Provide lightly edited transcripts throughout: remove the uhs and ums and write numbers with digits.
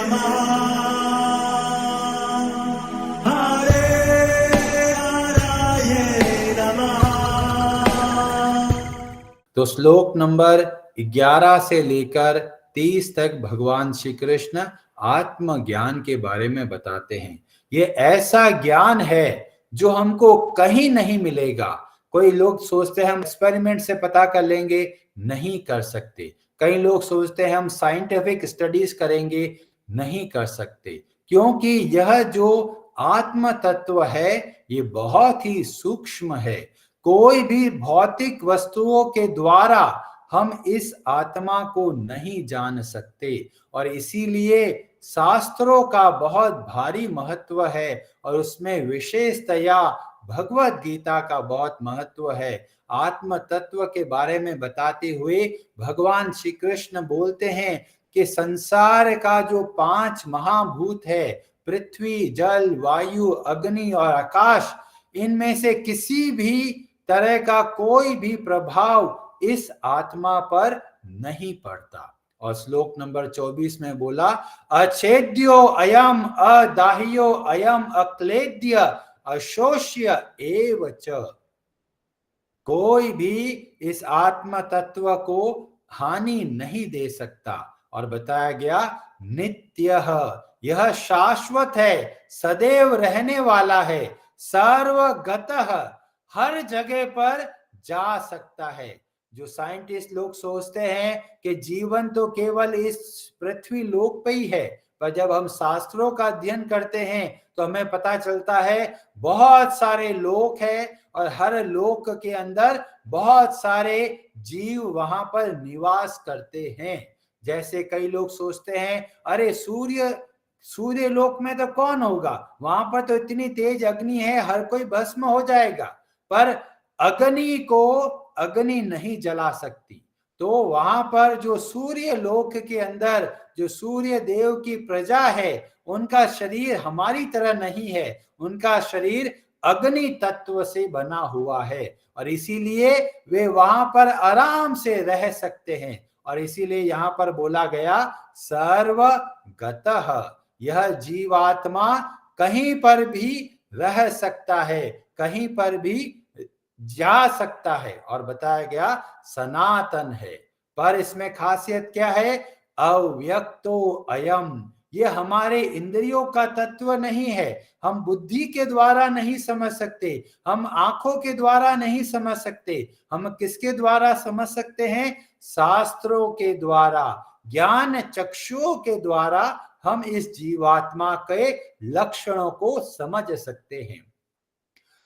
नमः हरे हराये नमः। तो श्लोक नंबर 11 से लेकर 30 तक भगवान श्री कृष्ण आत्मज्ञान के बारे में बताते हैं। ये ऐसा ज्ञान है जो हमको कहीं नहीं मिलेगा। कोई लोग सोचते हैं हम एक्सपेरिमेंट से पता कर लेंगे, नहीं कर सकते। कई लोग सोचते हैं हम साइंटिफिक स्टडीज करेंगे, नहीं कर सकते, क्योंकि यह जो आत्म तत्व है ये बहुत ही सूक्ष्म है। कोई भी भौतिक वस्तुओं के द्वारा हम इस आत्मा को नहीं जान सकते, और इसीलिए शास्त्रों का बहुत भारी महत्व है और उसमें विशेषतया भगवत गीता का बहुत महत्व है। आत्म तत्व के बारे में बताते हुए भगवान श्री कृष्ण बोलते हैं कि संसार का जो 5 महाभूत है, पृथ्वी, जल, वायु, अग्नि और आकाश, इनमें से किसी भी तरह का कोई भी प्रभाव इस आत्मा पर नहीं पड़ता। और श्लोक नंबर 24 में बोला, अछेद्यो अयम अदाह्यो अयम अक्लेद्य अशोष्य एव च। कोई भी इस आत्म तत्व को हानि नहीं दे सकता। और बताया गया नित्यः, यह शाश्वत है, सदैव रहने वाला है, सर्वगतः, हर जगह पर जा सकता है। जो साइंटिस्ट लोग सोचते हैं कि जीवन तो केवल इस पृथ्वी लोक पे ही है, पर जब हम शास्त्रों का अध्ययन करते हैं तो हमें पता चलता है बहुत सारे लोक है और हर लोक के अंदर बहुत सारे जीव वहां पर निवास करते हैं। जैसे कई लोग सोचते हैं अरे सूर्य लोक में तो कौन होगा, वहां पर तो इतनी तेज अग्नि है, हर कोई भस्म हो जाएगा। पर अग्नि को अग्नि नहीं जला सकती। तो वहां पर जो सूर्य लोक के अंदर जो सूर्य देव की प्रजा है, उनका शरीर हमारी तरह नहीं है, उनका शरीर अग्नि तत्व से बना हुआ है, और इसीलिए वे वहां पर आराम से रह सकते हैं। और इसीलिए यहां पर बोला गया सर्वगतः, यह जीवात्मा कहीं पर भी रह सकता है, कहीं पर भी जा सकता है। और बताया गया सनातन है। पर इसमें खासियत क्या है, अव्यक्तो अयम, ये हमारे इंद्रियों का तत्व नहीं है, हम बुद्धि के द्वारा नहीं समझ सकते, हम आंखों के द्वारा नहीं समझ सकते। हम किसके द्वारा समझ सकते हैं, शास्त्रों के द्वारा, ज्ञान चक्षुओं के द्वारा हम इस जीवात्मा के लक्षणों को समझ सकते हैं।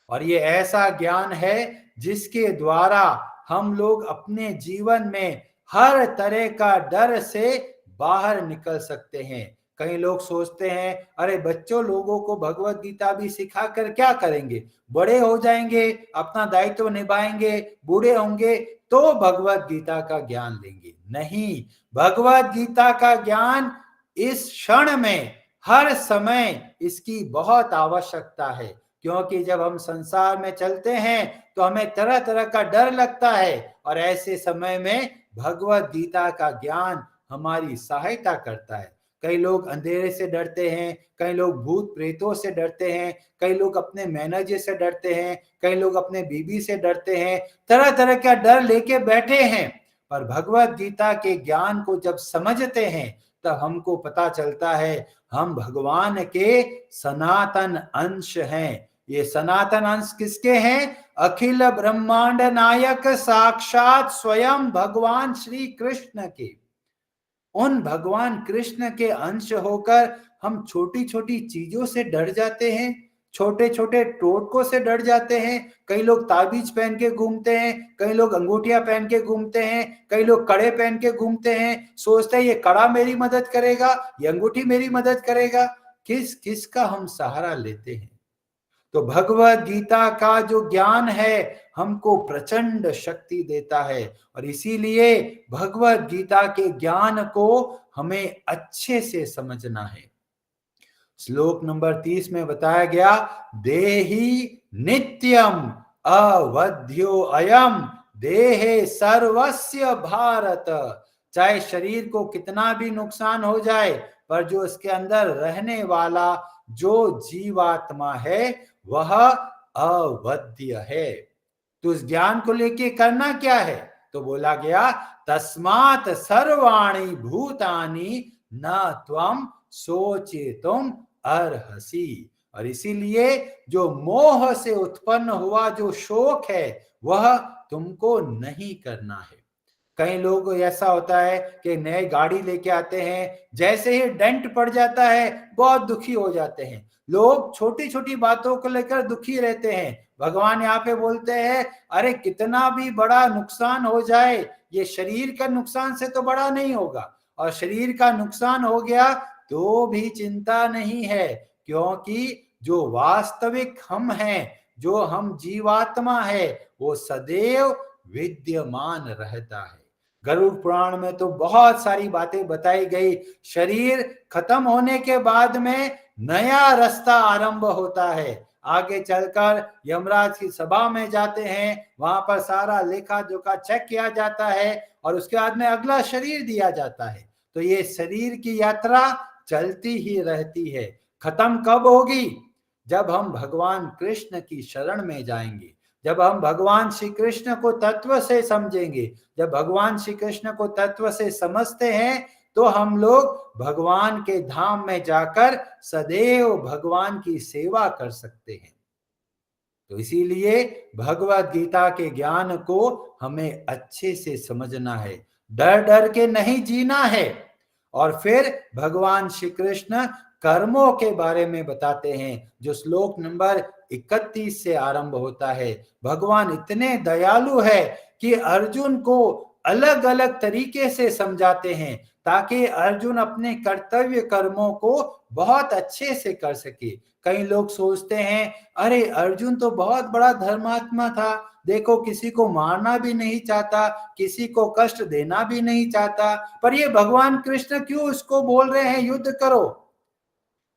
और ये ऐसा ज्ञान है जिसके द्वारा हम लोग अपने जीवन में हर तरह का डर से बाहर निकल सकते हैं। कई लोग सोचते हैं अरे बच्चों लोगों को भगवत गीता भी सिखा कर क्या करेंगे, बड़े हो जाएंगे, अपना दायित्व निभाएंगे, बूढ़े होंगे तो भगवत गीता का ज्ञान लेंगे। नहीं, भगवत गीता का ज्ञान इस क्षण में, हर समय इसकी बहुत आवश्यकता है। क्योंकि जब हम संसार में चलते हैं तो हमें तरह तरह का डर लगता है, और ऐसे समय में भगवत गीता का ज्ञान हमारी सहायता करता है। कई लोग अंधेरे से डरते हैं, कई लोग भूत प्रेतों से डरते हैं, कई लोग अपने मैनेजर से डरते हैं, कई लोग अपने बीबी से डरते हैं, तरह तरह का डर लेके बैठे हैं। पर भगवत गीता के ज्ञान को जब समझते हैं तब हमको पता चलता है हम भगवान के सनातन अंश हैं। ये सनातन अंश किसके हैं, अखिल ब्रह्मांड नायक साक्षात स्वयं भगवान श्री कृष्ण के। उन भगवान कृष्ण के अंश होकर हम छोटी छोटी चीजों से डर जाते हैं, छोटे छोटे टोटकों से डर जाते हैं। कई लोग ताबीज पहन के घूमते हैं, कई लोग अंगूठियां पहन के घूमते हैं, कई लोग कड़े पहन के घूमते हैं, सोचते हैं ये कड़ा मेरी मदद करेगा, ये अंगूठी मेरी मदद करेगा। किस किस का हम सहारा लेते हैं। तो भगवत गीता का जो ज्ञान है हमको प्रचंड शक्ति देता है, और इसीलिए भगवत गीता के ज्ञान को हमें अच्छे से समझना है। श्लोक नंबर 30 में बताया गया, देहि नित्यम अवध्यो अयम देहे सर्वस्य भारत चाहे शरीर को कितना भी नुकसान हो जाए, पर जो उसके अंदर रहने वाला जो जीवात्मा है वह अवध्य है। तो उस ज्ञान को लेके करना क्या है? तो बोला गया तस्मात् सर्वाणि भूतानि न त्वं सोचितुम अर्हसि। और इसीलिए जो मोह से उत्पन्न हुआ जो शोक है वह तुमको नहीं करना है। कई लोग ऐसा होता है कि नए गाड़ी लेके आते हैं, जैसे ही डेंट पड़ जाता है बहुत दुखी हो जाते हैं। लोग छोटी छोटी बातों को लेकर दुखी रहते हैं। भगवान यहाँ पे बोलते हैं अरे कितना भी बड़ा नुकसान हो जाए, ये शरीर का नुकसान से तो बड़ा नहीं होगा, और शरीर का नुकसान हो गया तो भी चिंता नहीं है, क्योंकि जो वास्तविक हम हैं, जो हम जीवात्मा है, वो सदैव विद्यमान रहता है। गरुड़ पुराण में तो बहुत सारी बातें बताई गई। शरीर खत्म होने के बाद में नया रास्ता आरंभ होता है। आगे चलकर यमराज की सभा में जाते हैं, वहां पर सारा लेखा जोखा चेक किया जाता है और उसके बाद में अगला शरीर दिया जाता है। तो ये शरीर की यात्रा चलती ही रहती है। खत्म कब होगी? जब हम भगवान कृष्ण की शरण में जाएंगे, जब हम भगवान श्री कृष्ण को तत्व से समझेंगे। जब भगवान श्री कृष्ण को तत्व से समझते हैं तो हम लोग भगवान के धाम में जाकर सदैव भगवान की सेवा कर सकते हैं। तो इसीलिए भगवत गीता के ज्ञान को हमें अच्छे से समझना है, डर डर के नहीं जीना है। और फिर भगवान श्री कृष्ण कर्मों के बारे में बताते हैं, जो श्लोक नंबर 31 से आरंभ होता है। भगवान इतने दयालु है कि अर्जुन को अलग अलग तरीके से समझाते हैं, ताकि अर्जुन अपने कर्तव्य कर्मों को बहुत अच्छे से कर सके। कई लोग सोचते हैं अरे अर्जुन तो बहुत बड़ा धर्मात्मा था, देखो किसी को मारना भी नहीं चाहता, किसी को कष्ट देना भी नहीं चाहता, पर ये भगवान कृष्ण क्यों उसको बोल रहे हैं युद्ध करो?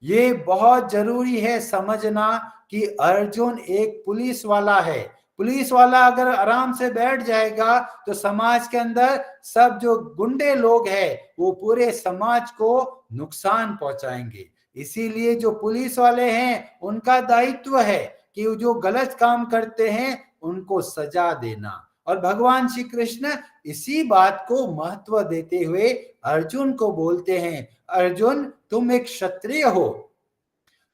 ये बहुत जरूरी है समझना कि अर्जुन एक पुलिस वाला है। पुलिस वाला अगर आराम से बैठ जाएगा तो समाज के अंदर सब जो गुंडे लोग हैं वो पूरे समाज को नुकसान पहुंचाएंगे। इसीलिए जो पुलिस वाले हैं उनका दायित्व है कि जो गलत काम करते हैं उनको सजा देना। और भगवान श्री कृष्ण इसी बात को महत्व देते हुए अर्जुन को बोलते हैं, अर्जुन तुम एक क्षत्रिय हो,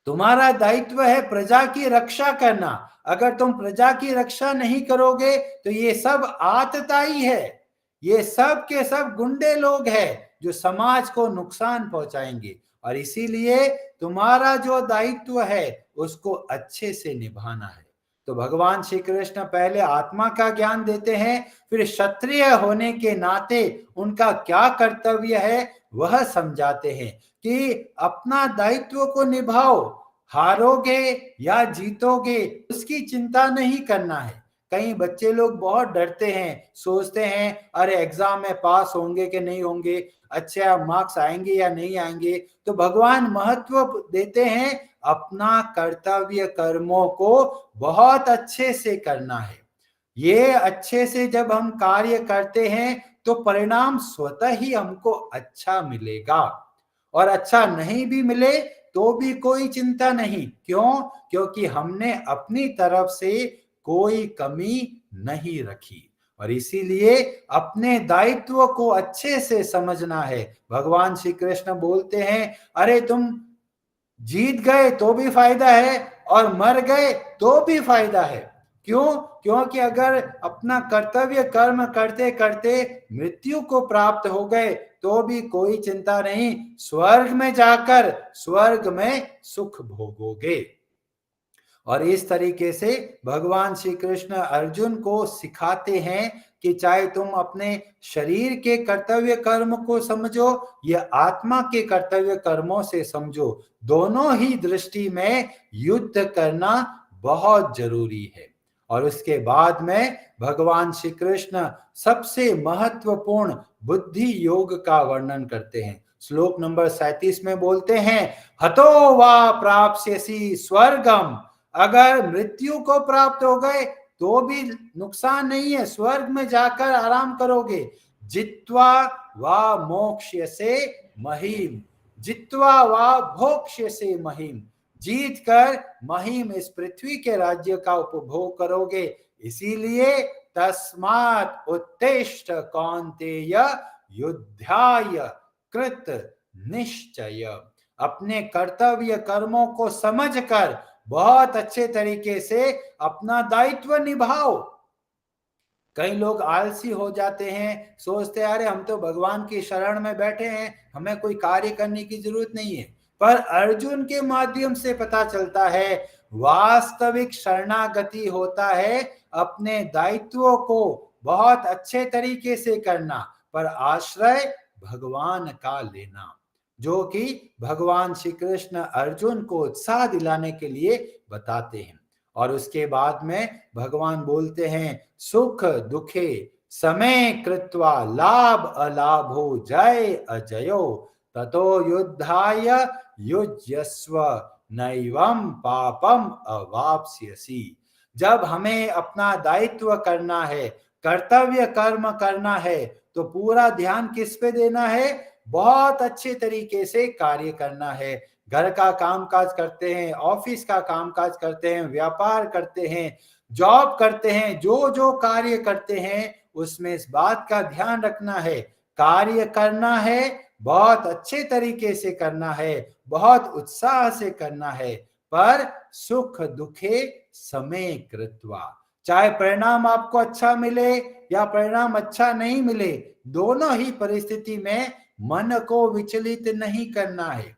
तुम्हारा दायित्व है प्रजा की रक्षा करना। अगर तुम प्रजा की रक्षा नहीं करोगे तो ये सब आतताई है, ये सब के सब गुंडे लोग हैं जो समाज को नुकसान पहुंचाएंगे। और इसीलिए तुम्हारा जो दायित्व है उसको अच्छे से निभाना है। तो भगवान श्री कृष्ण पहले आत्मा का ज्ञान देते हैं, फिर क्षत्रिय होने के नाते उनका क्या कर्तव्य है वह समझाते हैं कि अपना दायित्व को निभाओ, हारोगे या जीतोगे उसकी चिंता नहीं करना है। कई बच्चे लोग बहुत डरते हैं, सोचते हैं अरे एग्जाम में पास होंगे कि नहीं होंगे, अच्छे मार्क्स आएंगे या नहीं आएंगे। तो भगवान महत्व देते हैं अपना कर्तव्य कर्मों को बहुत अच्छे से करना है। ये अच्छे से जब हम कार्य करते हैं तो परिणाम स्वतः ही हमको अच्छा मिलेगा, और अच्छा नहीं भी मिले तो भी कोई चिंता नहीं। क्यों? क्योंकि हमने अपनी तरफ से कोई कमी नहीं रखी। और इसीलिए अपने दायित्व को अच्छे से समझना है। भगवान श्री कृष्ण बोलते हैं अरे तुम जीत गए तो भी फायदा है और मर गए तो भी फायदा है। क्यों? क्योंकि अगर अपना कर्तव्य कर्म करते करते मृत्यु को प्राप्त हो गए तो भी कोई चिंता नहीं, स्वर्ग में जाकर स्वर्ग में सुख भोगोगे। और इस तरीके से भगवान श्री कृष्ण अर्जुन को सिखाते हैं कि चाहे तुम अपने शरीर के कर्तव्य कर्म को समझो या आत्मा के कर्तव्य कर्मों से समझो, दोनों ही दृष्टि में युद्ध करना बहुत जरूरी है। और उसके बाद में भगवान श्री कृष्ण सबसे महत्वपूर्ण बुद्धि योग का वर्णन करते हैं। श्लोक नंबर 37 में बोलते हैं हतो वा प्राप्स्यसि स्वर्गम, अगर मृत्यु को प्राप्त हो गए तो भी नुकसान नहीं है, स्वर्ग में जाकर आराम करोगे। जित्वा वा मोक्ष्यसे महीम, जित्वा वा भोक्ष्यसे महीम, जीत कर महीम इस पृथ्वी के राज्य का उपभोग करोगे। इसीलिए तस्मात् उत्तिष्ठ कौन्तेय युद्धाय कृत निश्चय, अपने कर्तव्य कर्मों को समझकर बहुत अच्छे तरीके से अपना दायित्व निभाओ। कई लोग आलसी हो जाते हैं, सोचते हैं अरे हम तो भगवान की शरण में बैठे हैं, हमें कोई कार्य करने की जरूरत नहीं है। पर अर्जुन के माध्यम से पता चलता है वास्तविक शरणागति होता है अपने दायित्वों को बहुत अच्छे तरीके से करना, पर आश्रय भगवान का लेना, जो कि भगवान श्री कृष्ण अर्जुन को उत्साह दिलाने के लिए बताते हैं। और उसके बाद में भगवान बोलते हैं सुख दुखे समय कृत्वा लाभ अलाभो जय अजयो ततो युद्धाय युज्यस्व नैवं पापम अवाप्स्यसि। जब हमें अपना दायित्व करना है, कर्तव्य कर्म करना है, तो पूरा ध्यान किस पे देना है? बहुत अच्छे तरीके से कार्य करना है। घर का कामकाज करते हैं, ऑफिस का कामकाज करते हैं, व्यापार करते हैं, जॉब करते हैं, जो जो कार्य करते हैं उसमें इस बात का ध्यान रखना है, कार्य करना है, बहुत अच्छे तरीके से करना है, बहुत उत्साह से करना है, पर सुख दुखे समय कृत्वा, चाहे परिणाम आपको अच्छा मिले या परिणाम अच्छा नहीं मिले, दोनों ही परिस्थिति में मन को विचलित नहीं करना है।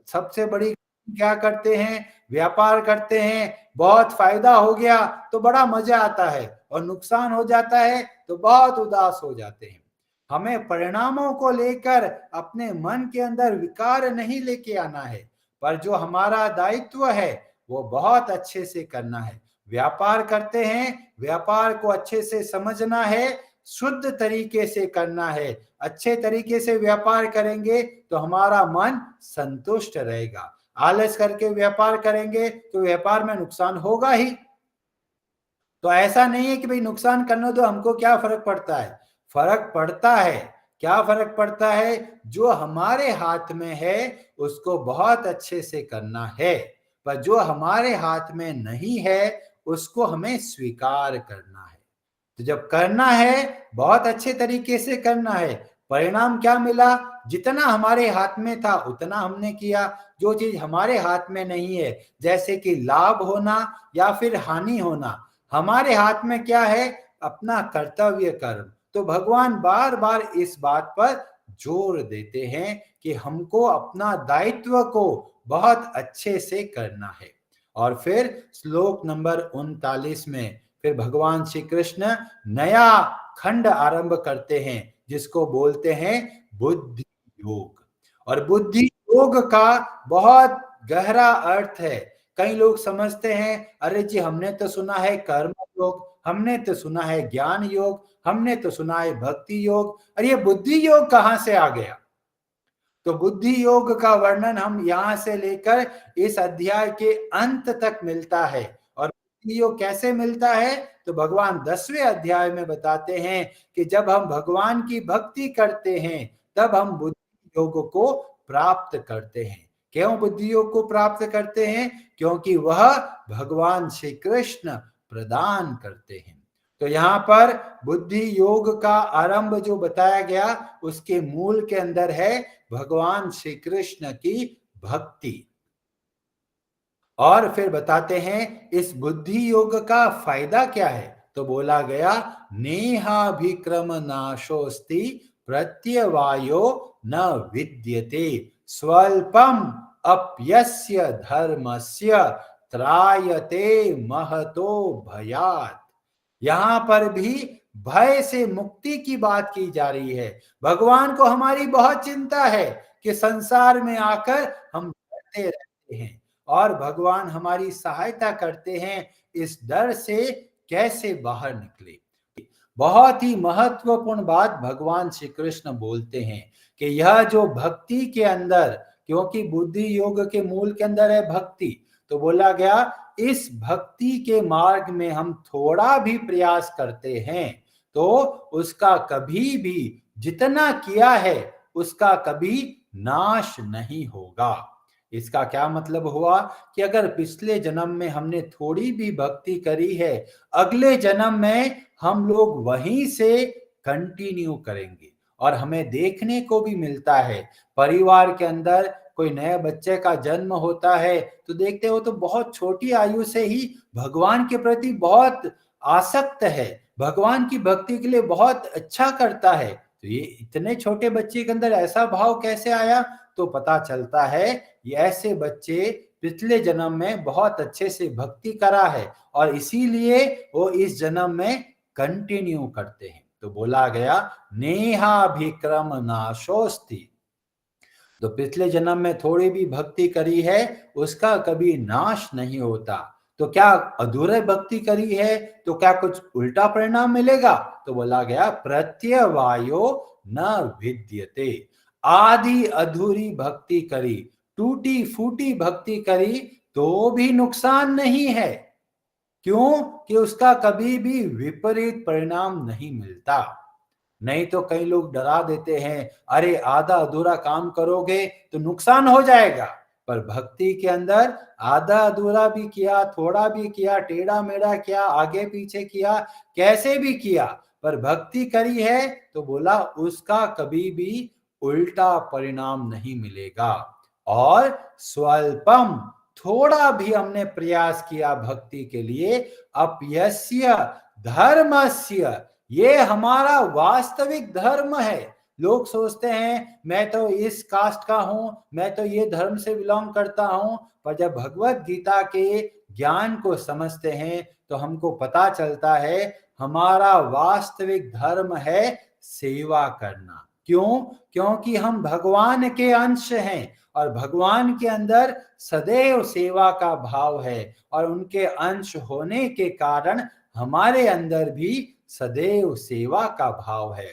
सबसे बड़ी क्या करते हैं? व्यापार करते हैं, बहुत फायदा हो गया तो बड़ा मजा आता है, और नुकसान हो जाता है तो बहुत उदास हो जाते हैं। हमें परिणामों को लेकर अपने मन के अंदर विकार नहीं लेके आना है, पर जो हमारा दायित्व है वो बहुत अच्छे से करना है। व्यापार करते हैं, व्यापार को अच्छे से समझना है, शुद्ध तरीके से करना है। अच्छे तरीके से व्यापार करेंगे तो हमारा मन संतुष्ट रहेगा। आलस करके व्यापार करेंगे तो व्यापार में नुकसान होगा ही। तो ऐसा नहीं है कि भाई नुकसान करने दो, हमको क्या फर्क पड़ता है? फर्क पड़ता है। क्या फर्क पड़ता है? जो हमारे हाथ में है उसको बहुत अच्छे से करना है, पर जो हमारे हाथ में नहीं है उसको हमें स्वीकार करना है। तो जब करना है बहुत अच्छे तरीके से करना है। परिणाम क्या मिला? जितना हमारे हाथ में था उतना हमने किया। जो चीज हमारे हाथ में नहीं है, जैसे कि लाभ होना या फिर हानि होना, हमारे हाथ में क्या है? अपना कर्तव्य कर्म। तो भगवान बार बार इस बात पर जोर देते हैं कि हमको अपना दायित्व को बहुत अच्छे से करना है। और फिर श्लोक नंबर 39 में फिर भगवान श्री कृष्ण नया खंड आरंभ करते हैं, जिसको बोलते हैं बुद्धि योग। और बुद्धि योग का बहुत गहरा अर्थ है। कई लोग समझते हैं अरे जी हमने तो सुना है कर्म योग, हमने तो सुना है ज्ञान योग, हमने तो सुना है भक्ति योग, और ये बुद्धि योग कहां से आ गया? तो बुद्धि योग का वर्णन हम यहां से लेकर इस अध्याय के अंत तक मिलता है। और बुद्धि योग कैसे मिलता है? तो भगवान 10वें अध्याय में बताते हैं कि जब हम भगवान की भक्ति करते हैं तब हम बुद्धि योग को प्राप्त करते हैं। क्यों बुद्धि योग को प्राप्त करते हैं? क्योंकि वह भगवान श्री कृष्ण प्रदान करते हैं। तो यहाँ पर बुद्धि योग का आरंभ जो बताया गया उसके मूल के अंदर है भगवान श्री कृष्ण की भक्ति। और फिर बताते हैं इस बुद्धि योग का फायदा क्या है? तो बोला गया नेहाभिक्रम नाशोस्ति प्रत्यवायो न विद्यते स्वल्पम अप्यस्य धर्मस्य त्रायते महतो भयात्। यहां पर भी भय से मुक्ति की बात की जा रही है। भगवान को हमारी बहुत चिंता है कि संसार में आकर हम डरते रहते हैं, और भगवान हमारी सहायता करते हैं इस डर से कैसे बाहर निकले। बहुत ही महत्वपूर्ण बात भगवान श्री कृष्ण बोलते हैं कि यह जो भक्ति के अंदर, क्योंकि बुद्धि योग के मूल के अंदर है भक्ति, तो बोला गया इस भक्ति के मार्ग में हम थोड़ा भी प्रयास करते हैं तो उसका कभी भी जितना किया है उसका कभी नाश नहीं होगा। इसका क्या मतलब हुआ कि अगर पिछले जन्म में हमने थोड़ी भी भक्ति करी है, अगले जन्म में हम लोग वहीं से कंटिन्यू करेंगे। और हमें देखने को भी मिलता है, परिवार के अंदर कोई नए बच्चे का जन्म होता है तो देखते हो तो बहुत छोटी आयु से ही भगवान के प्रति बहुत आसक्त है, भगवान की भक्ति के लिए बहुत अच्छा करता है। तो ये इतने छोटे बच्चे के अंदर ऐसा भाव कैसे आया? तो पता चलता है ये ऐसे बच्चे पिछले जन्म में बहुत अच्छे से भक्ति करा है और इसीलिए वो इस जन्म में कंटिन्यू करते हैं। तो बोला गया नेहाभिक्रम नाशोस्ति। तो पिछले जन्म में थोड़ी भी भक्ति करी है उसका कभी नाश नहीं होता। तो क्या अधूरे भक्ति करी है तो क्या कुछ उल्टा परिणाम मिलेगा? तो बोला गया प्रत्यवायो न विद्यते। आधी अधूरी भक्ति करी, टूटी फूटी भक्ति करी तो भी नुकसान नहीं है। क्यों? कि उसका कभी भी विपरीत परिणाम नहीं मिलता। नहीं तो कई लोग डरा देते हैं, अरे आधा अधूरा काम करोगे तो नुकसान हो जाएगा। पर भक्ति के अंदर आधा अधूरा भी किया, थोड़ा भी किया, टेढ़ा मेढ़ा किया, आगे पीछे किया, कैसे भी किया, पर भक्ति करी है तो बोला उसका कभी भी उल्टा परिणाम नहीं मिलेगा। और स्वल्पम, थोड़ा भी हमने प्रयास किया भक्ति के लिए, अपयस्य धर्मस्य, ये हमारा वास्तविक धर्म है। लोग सोचते हैं मैं तो इस कास्ट का हूं, मैं तो ये धर्म से बिलोंग करता हूं, पर जब भगवत गीता के ज्ञान को समझते हैं तो हमको पता चलता है हमारा वास्तविक धर्म है सेवा करना। क्यों? क्योंकि हम भगवान के अंश हैं और भगवान के अंदर सदैव सेवा का भाव है और उनके अंश होने के कारण हमारे अंदर भी सदैव सेवा का भाव है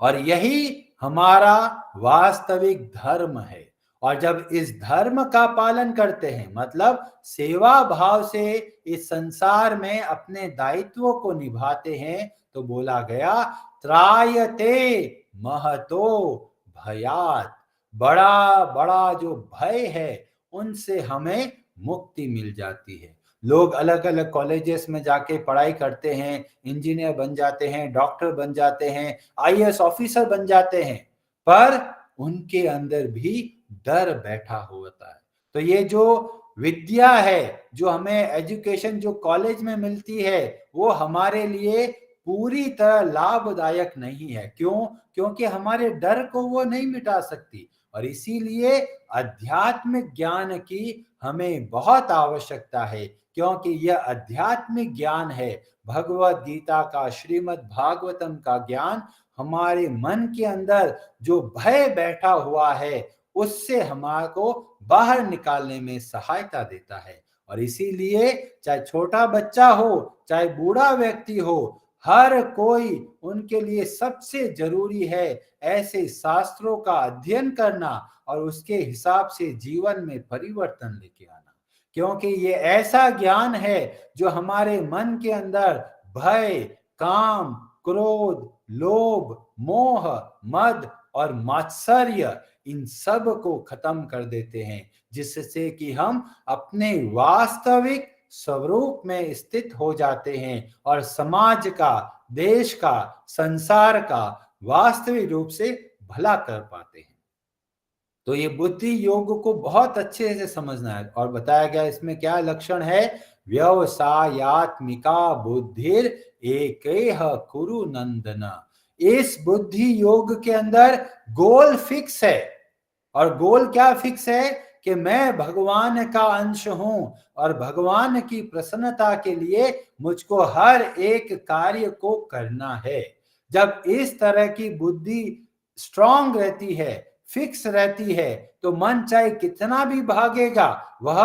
और यही हमारा वास्तविक धर्म है। और जब इस धर्म का पालन करते हैं, मतलब सेवा भाव से इस संसार में अपने दायित्वों को निभाते हैं, तो बोला गया त्रायते महतो भयात, बड़ा बड़ा जो भय है उनसे हमें मुक्ति मिल जाती है। लोग अलग अलग कॉलेजेस में जाके पढ़ाई करते हैं, इंजीनियर बन जाते हैं, डॉक्टर बन जाते हैं, आईएएस ऑफिसर बन जाते हैं, पर उनके अंदर भी डर बैठा होता है। तो ये जो विद्या है, जो हमें एजुकेशन जो कॉलेज में मिलती है, वो हमारे लिए पूरी तरह लाभदायक नहीं है। क्यों? क्योंकि हमारे डर को वो नहीं मिटा सकती और इसीलिए आध्यात्मिक ज्ञान की हमें बहुत आवश्यकता है, क्योंकि यह आध्यात्मिक ज्ञान है, भगवत गीता का, श्रीमद् भागवतम का ज्ञान हमारे मन के अंदर जो भय बैठा हुआ है उससे हमारे को बाहर निकालने में सहायता देता है। और इसीलिए चाहे छोटा बच्चा हो, चाहे बूढ़ा व्यक्ति हो, हर कोई, उनके लिए सबसे जरूरी है ऐसे शास्त्रों का अध्ययन करना और उसके हिसाब से जीवन में परिवर्तन लेके आना। क्योंकि ये ऐसा ज्ञान है जो हमारे मन के अंदर भय, काम, क्रोध, लोभ, मोह, मद और मात्सर्य, इन सब को खत्म कर देते हैं, जिससे कि हम अपने वास्तविक स्वरूप में स्थित हो जाते हैं और समाज का, देश का, संसार का वास्तविक रूप से भला कर पाते हैं। तो ये बुद्धि योग को बहुत अच्छे से समझना है और बताया गया इसमें क्या लक्षण है, व्यवसायात्मिका बुद्धिर एकेह कुरु नंदन। इस बुद्धि योग के अंदर गोल फिक्स है और गोल क्या फिक्स है कि मैं भगवान का अंश हूं और भगवान की प्रसन्नता के लिए मुझको हर एक कार्य को करना है। जब इस तरह की बुद्धि स्ट्रांग रहती है, फिक्स रहती है, तो मन चाहे कितना भी भागेगा वह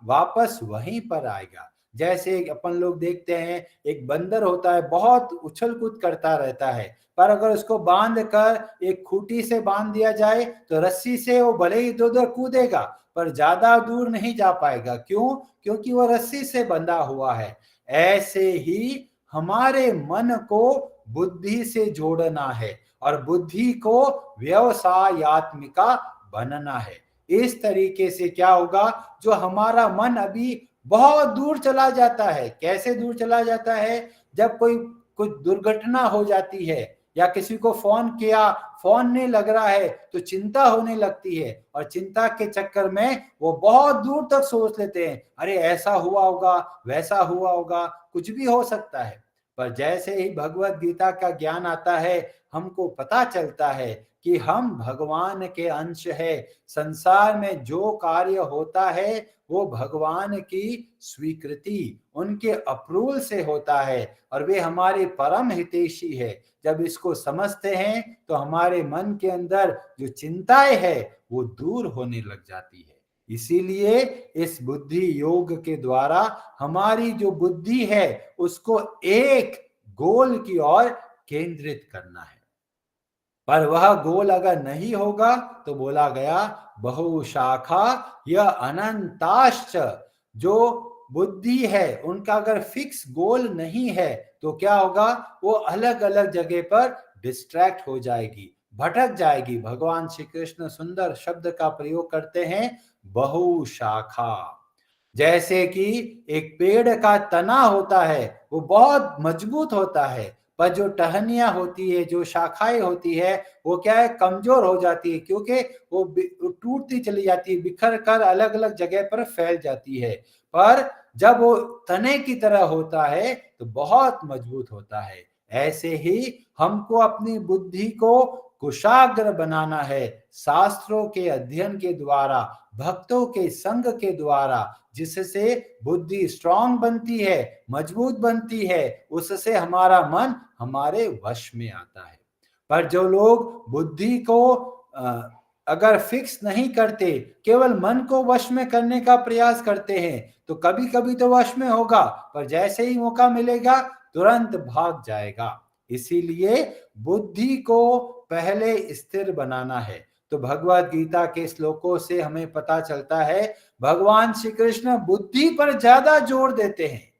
वापस वहीं पर आएगा। जैसे अपन लोग देखते हैं एक बंदर होता है, बहुत उछल कूद करता रहता है, पर अगर उसको बांध कर एक खूंटी से बांध दिया जाए तो रस्सी से वो भले ही इधर उधर कूदेगा पर ज्यादा दूर नहीं जा पाएगा। क्यों? क्योंकि वो रस्सी से बंधा हुआ है। ऐसे ही हमारे मन को बुद्धि से जोड़ना है और बुद्धि को व्यवसायत्मिका बनना है। इस तरीके से क्या होगा, जो हमारा मन अभी बहुत दूर चला जाता है। कैसे दूर चला जाता है? जब कोई कुछ दुर्घटना हो जाती है या किसी को फोन किया, फोन नहीं लग रहा है, तो चिंता होने लगती है और चिंता के चक्कर में वो बहुत दूर तक सोच लेते हैं, अरे ऐसा हुआ होगा, वैसा हुआ होगा, कुछ भी हो सकता है। पर जैसे ही भगवत गीता का ज्ञान आता है, हमको पता चलता है कि हम भगवान के अंश है। संसार में जो कार्य होता है वो भगवान की स्वीकृति, उनके अप्रूवल से होता है और वे हमारे परम हितैषी है। जब इसको समझते हैं तो हमारे मन के अंदर जो चिंताएं है वो दूर होने लग जाती है। इसीलिए इस बुद्धि योग के द्वारा हमारी जो बुद्धि है उसको एक गोल की ओर केंद्रित करना है। पर वह गोल अगर नहीं होगा तो बोला गया बहुशाखा या अनंताश्च। जो बुद्धि है उनका अगर फिक्स गोल नहीं है तो क्या होगा, वो अलग अलग जगह पर डिस्ट्रैक्ट हो जाएगी, भटक जाएगी। भगवान श्री कृष्ण सुंदर शब्द का प्रयोग करते हैं, बहुशाखा। जैसे कि एक पेड़ का तना होता है वो बहुत मजबूत होता है, पर जो टहनियां होती है, जो शाखाएं होती है, वो क्या है, कमजोर हो जाती है, क्योंकि वो टूटती चली जाती है, बिखर कर अलग अलग जगह पर फैल जाती है। पर जब वो तने की तरह होता है तो बहुत मजबूत होता है। ऐसे ही हमको अपनी बुद्धि को कुशाग्र बनाना है, शास्त्रों के अध्ययन के द्वारा, भक्तों के संग के द्वारा, जिससे बुद्धि स्ट्रांग बनती है, मजबूत बनती है, उससे हमारा मन हमारे वश में आता है। पर जो लोग बुद्धि को अगर फिक्स नहीं करते, केवल मन को वश में करने का प्रयास करते हैं, तो कभी कभी तो वश में होगा, पर जैसे ही मौका मिलेगा तुरंत भाग जाएगा। इसीलिए बुद्धि को पहले स्थिर बनाना है। तो भगवत गीता के श्लोकों से हमें पता चलता है, भगवान श्री कृष्ण बुद्धि पर ज्यादा जोर देते हैं,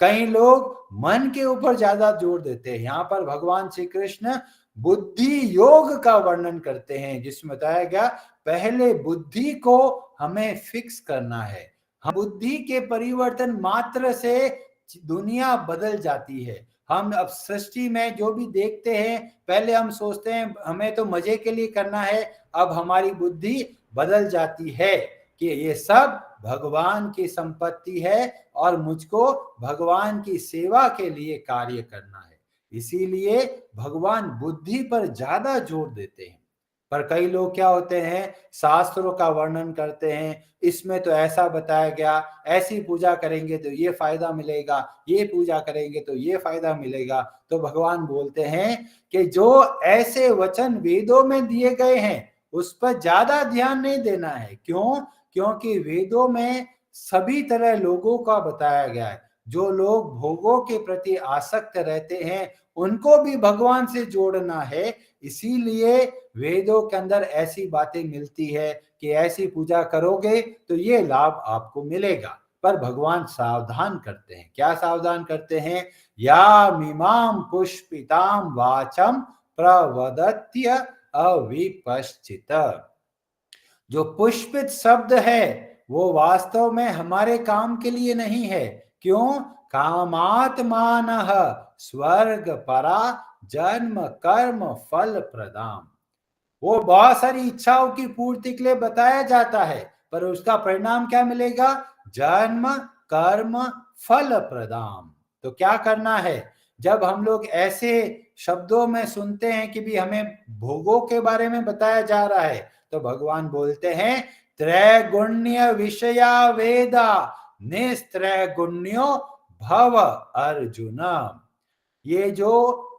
कई लोग मन के ऊपर ज्यादा जोर देते हैं। यहाँ पर भगवान श्री कृष्ण बुद्धि योग का वर्णन करते हैं, जिसमें बताया गया पहले बुद्धि को हमें फिक्स करना है। हम बुद्धि के परिवर्तन मात्र से दुनिया बदल जाती है। हम अब सृष्टि में जो भी देखते हैं, पहले हम सोचते हैं हमें तो मजे के लिए करना है, अब हमारी बुद्धि बदल जाती है कि ये सब भगवान की संपत्ति है और मुझको भगवान की सेवा के लिए कार्य करना है। इसीलिए भगवान बुद्धि पर ज्यादा जोर देते हैं। पर कई लोग क्या होते हैं, शास्त्रों का वर्णन करते हैं, इसमें तो ऐसा बताया गया, ऐसी पूजा करेंगे तो ये फायदा मिलेगा, ये पूजा करेंगे तो ये फायदा मिलेगा। तो भगवान बोलते हैं कि जो ऐसे वचन वेदों में दिए गए हैं उस पर ज्यादा ध्यान नहीं देना है। क्यों? क्योंकि वेदों में सभी तरह लोगों का बताया गया है। जो लोग भोगों के प्रति आसक्त रहते हैं उनको भी भगवान से जोड़ना है। इसीलिए वेदों के अंदर ऐसी बातें मिलती है कि ऐसी पूजा करोगे तो ये लाभ आपको मिलेगा। पर भगवान सावधान करते हैं। क्या सावधान करते हैं? या मीमां पुष्पिताम वाचम प्रवदत्य अविपश्चित। जो पुष्पित शब्द है वो वास्तव में हमारे काम के लिए नहीं है। क्यों? कामात्मान स्वर्ग परा जन्म कर्म फल प्रदाम। वो बहुत सारी इच्छाओं की पूर्ति के लिए बताया जाता है, पर उसका परिणाम क्या मिलेगा? जन्म कर्म फल प्रदाम। तो क्या करना है? जब हम लोग ऐसे शब्दों में सुनते हैं कि भी हमें भोगों के बारे में बताया जा रहा है, तो भगवान बोलते हैं त्रैगुण्य विषया वेदा निस्त्रैगुण्यो भव अर्जुन। ये जो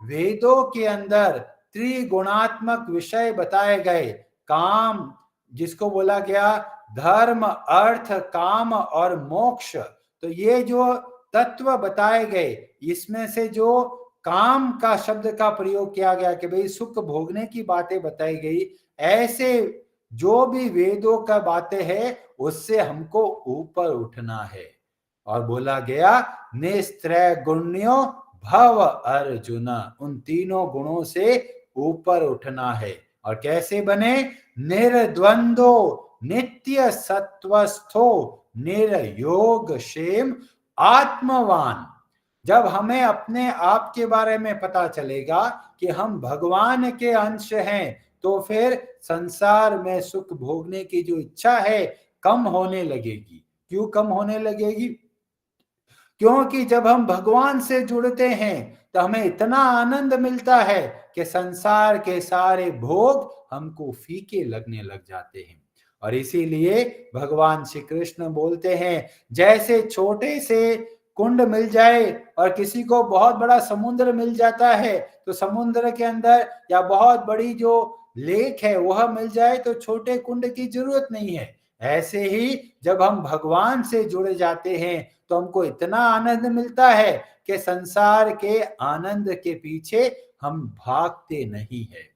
वेदों के अंदर त्रिगुणात्मक विषय बताए गए, काम जिसको बोला गया धर्म अर्थ काम और मोक्ष, तो ये जो तत्व बताए गए, इसमें से जो काम का शब्द का प्रयोग किया गया कि भाई सुख भोगने की बातें बताई गई, ऐसे जो भी वेदों का बातें हैं उससे हमको ऊपर उठना है। और बोला गया निस्त्रैगुण्यो भव अर्जुन, उन तीनों गुणों से ऊपर उठना है। और कैसे बने? निर्द्वंदो नित्य सत्वस्थो निर्योग क्षेम आत्मवान। जब हमें अपने आप के बारे में पता चलेगा कि हम भगवान के अंश हैं, तो फिर संसार में सुख भोगने की जो इच्छा है कम होने लगेगी। क्यों कम होने लगेगी? क्योंकि जब हम भगवान से जुड़ते हैं तो हमें इतना आनंद मिलता है कि संसार के सारे भोग हमको फीके लगने लग जाते हैं। और इसीलिए भगवान श्री कृष्ण बोलते हैं, जैसे छोटे से कुंड मिल जाए और किसी को बहुत बड़ा समुद्र मिल जाता है, तो समुद्र के अंदर या बहुत बड़ी जो लेक है वह मिल जाए तो छोटे कुंड की जरूरत नहीं है। ऐसे ही जब हम भगवान से जुड़ जाते हैं तो हमको इतना आनंद मिलता है कि संसार के आनंद के पीछे हम भागते नहीं है।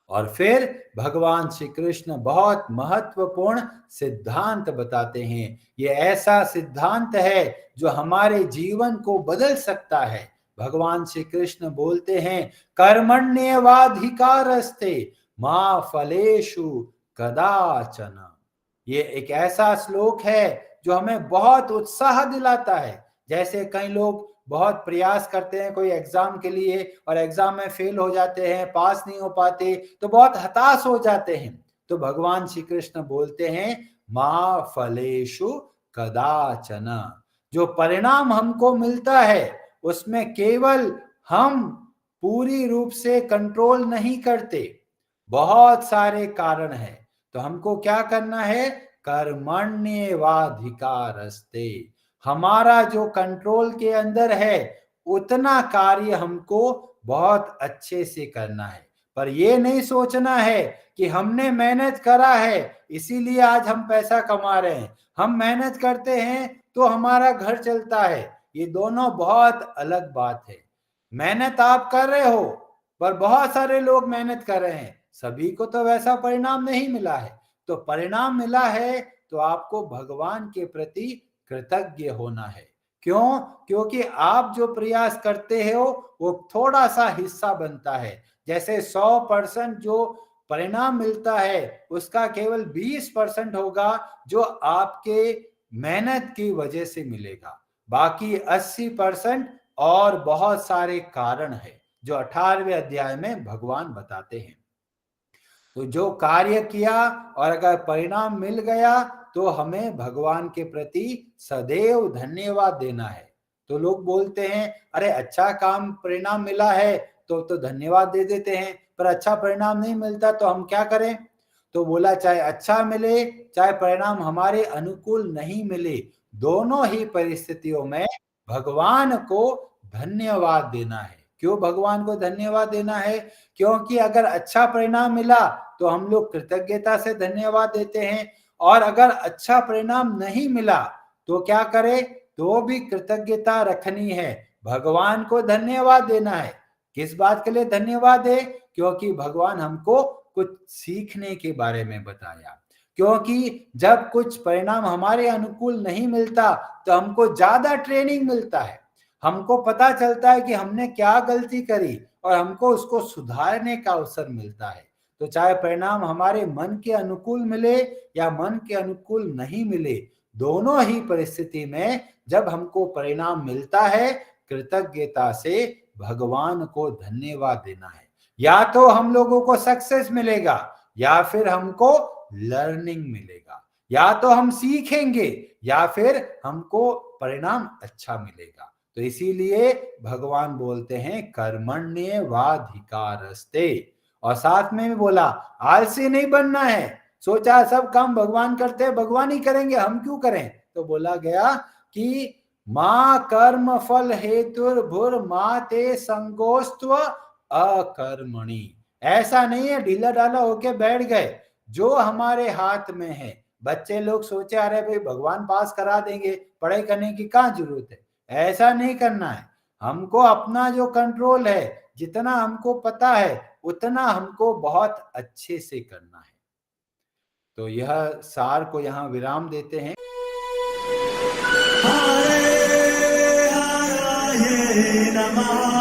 और फिर भगवान श्री कृष्ण बहुत महत्वपूर्ण सिद्धांत बताते हैं। ये ऐसा सिद्धांत है जो हमारे जीवन को बदल सकता है। भगवान श्री कृष्ण बोलते हैं, कर्मण्येवाधिकारस्ते मा फलेषु कदाचन। ये एक ऐसा श्लोक है जो हमें बहुत उत्साह दिलाता है। जैसे कई लोग बहुत प्रयास करते हैं कोई एग्जाम के लिए और एग्जाम में फेल हो जाते हैं, पास नहीं हो पाते, तो बहुत हताश हो जाते हैं। तो भगवान श्री कृष्ण बोलते हैं, मा फलेषु कदाचन। जो परिणाम हमको मिलता है उसमें केवल हम पूरी रूप से कंट्रोल नहीं करते, बहुत सारे कारण हैं। तो हमको क्या करना है? कर्मण्येवाधिकारस्ते। हमारा जो कंट्रोल के अंदर है उतना कार्य हमको बहुत अच्छे से करना है। पर ये नहीं सोचना है कि हमने मेहनत करा है इसीलिए आज हम पैसा कमा रहे हैं, हम मेहनत करते हैं तो हमारा घर चलता है। ये दोनों बहुत अलग बात है। मेहनत आप कर रहे हो, पर बहुत सारे लोग मेहनत कर रहे हैं, सभी को तो वैसा परिणाम नहीं मिला है। तो परिणाम मिला है तो आपको भगवान के प्रति कृतज्ञ होना है। क्यों? क्योंकि आप जो प्रयास करते हो वो थोड़ा सा हिस्सा बनता है। जैसे 100% जो परिणाम मिलता है उसका केवल 20% होगा जो आपके मेहनत की वजह से मिलेगा। बाकी 80% और बहुत सारे कारण है जो 18वें अध्याय में भगवान बताते हैं। तो जो कार्य किया और अगर परिणाम मिल गया तो हमें भगवान के प्रति सदैव धन्यवाद देना है। तो लोग बोलते हैं, अरे अच्छा काम परिणाम मिला है तो धन्यवाद दे देते हैं, पर अच्छा परिणाम नहीं मिलता तो हम क्या करें? तो बोला, चाहे अच्छा मिले चाहे परिणाम हमारे अनुकूल नहीं मिले, दोनों ही परिस्थितियों में भगवान को धन्यवाद देना है। क्यों भगवान को धन्यवाद देना है? क्योंकि अगर अच्छा परिणाम मिला तो हम लोग कृतज्ञता से धन्यवाद देते हैं, और अगर अच्छा परिणाम नहीं मिला तो क्या करें? तो भी कृतज्ञता रखनी है, भगवान को धन्यवाद देना है। किस बात के लिए धन्यवाद दे? क्योंकि भगवान हमको कुछ सीखने के बारे में बताया। क्योंकि जब कुछ परिणाम हमारे अनुकूल नहीं मिलता तो हमको ज्यादा ट्रेनिंग मिलता है, हमको पता चलता है कि हमने क्या गलती करी और हमको उसको सुधारने का अवसर मिलता है। तो चाहे परिणाम हमारे मन के अनुकूल मिले या मन के अनुकूल नहीं मिले, दोनों ही परिस्थिति में जब हमको परिणाम मिलता है, कृतज्ञता से भगवान को धन्यवाद देना है। या तो हम लोगों को सक्सेस मिलेगा या फिर हमको लर्निंग मिलेगा, या तो हम सीखेंगे या फिर हमको परिणाम अच्छा मिलेगा। तो इसीलिए भगवान बोलते हैं कर्मण्येवाधिकारस्ते। और साथ में भी बोला, आलसी नहीं बनना है। सोचा सब काम भगवान करते हैं, भगवान ही करेंगे, हम क्यों करें? तो बोला गया कि मां कर्म फल हेतुर्भुर माते संगोस्त्व अकर्मणि। ऐसा नहीं है ढीला ढाला होके बैठ गए, जो हमारे हाथ में है। बच्चे लोग सोचे, अरे भाई भगवान पास करा देंगे, पढ़ाई करने की कहाँ जरूरत है। ऐसा नहीं करना है। हमको अपना जो कंट्रोल है, जितना हमको पता है उतना हमको बहुत अच्छे से करना है। तो यह सार को यहाँ विराम देते हैं। नमः।